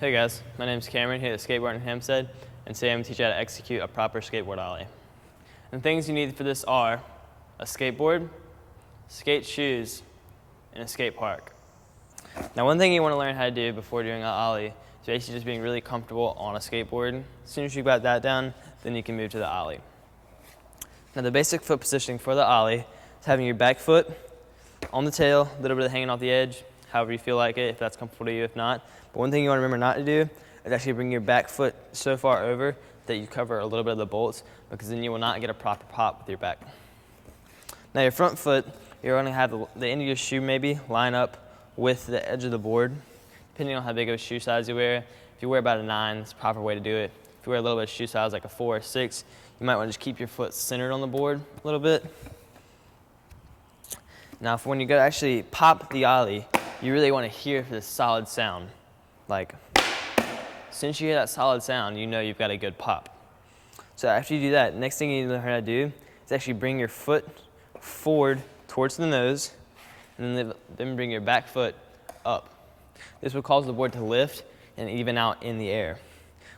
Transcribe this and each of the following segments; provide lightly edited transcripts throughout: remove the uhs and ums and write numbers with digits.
Hey guys, my name is Cameron here at Skateboard in Hampstead, and today I'm going to teach you how to execute a proper skateboard ollie. And things you need for this are a skateboard, skate shoes, and a skate park. Now one thing you want to learn how to do before doing an ollie is basically just being really comfortable on a skateboard. As soon as you got that down, then you can move to the ollie. Now the basic foot positioning for the ollie is having your back foot on the tail, a little bit of hanging off the edge, however you feel like it, if that's comfortable to you, if not. But one thing you want to remember not to do is actually bring your back foot so far over that you cover a little bit of the bolts, because then you will not get a proper pop with your back. Now your front foot, you're going to have the end of your shoe maybe line up with the edge of the board, depending on how big of a shoe size you wear. If you wear about a 9, it's the proper way to do it. If you wear a little bit of shoe size like a 4 or 6, you might want to just keep your foot centered on the board a little bit. Now for when you go to actually pop the ollie, you really want to hear this solid sound. Like, since you hear that solid sound, you know you've got a good pop. So after you do that, next thing you need to learn how to do is actually bring your foot forward towards the nose, and then bring your back foot up. This will cause the board to lift and even out in the air.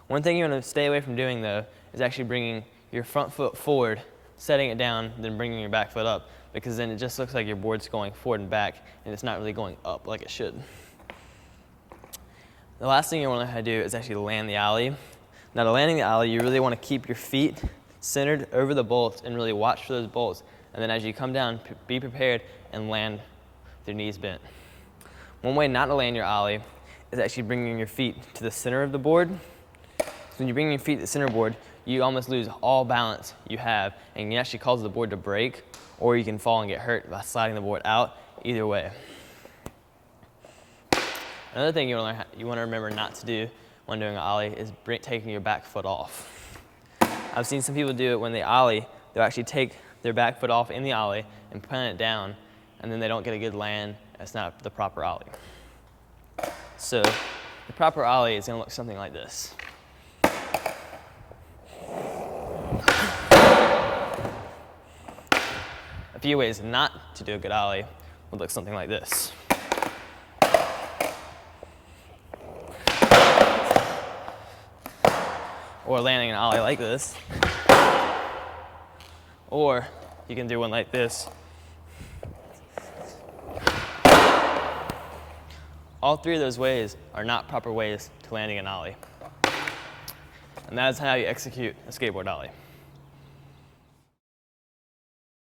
One thing you want to stay away from doing though is actually bringing your front foot forward, setting it down, then bringing your back foot up, because then it just looks like your board's going forward and back, and it's not really going up like it should. The last thing you want to know how to do is actually land the ollie. Now to landing the ollie, you really want to keep your feet centered over the bolts and really watch for those bolts. And then as you come down, be prepared and land with your knees bent. One way not to land your ollie is actually bringing your feet to the center of the board. So when you bring your feet to the center board, you almost lose all balance you have, and you actually cause the board to break, or you can fall and get hurt by sliding the board out. Either way. Another thing you want to remember not to do when doing an ollie is taking your back foot off. I've seen some people do it when they ollie. They'll actually take their back foot off in the ollie and plant it down, and then they don't get a good land. That's not the proper ollie. So the proper ollie is going to look something like this. A few ways not to do a good ollie would look something like this. Or landing an ollie like this. Or you can do one like this. All three of those ways are not proper ways to landing an ollie. And that is how you execute a skateboard ollie.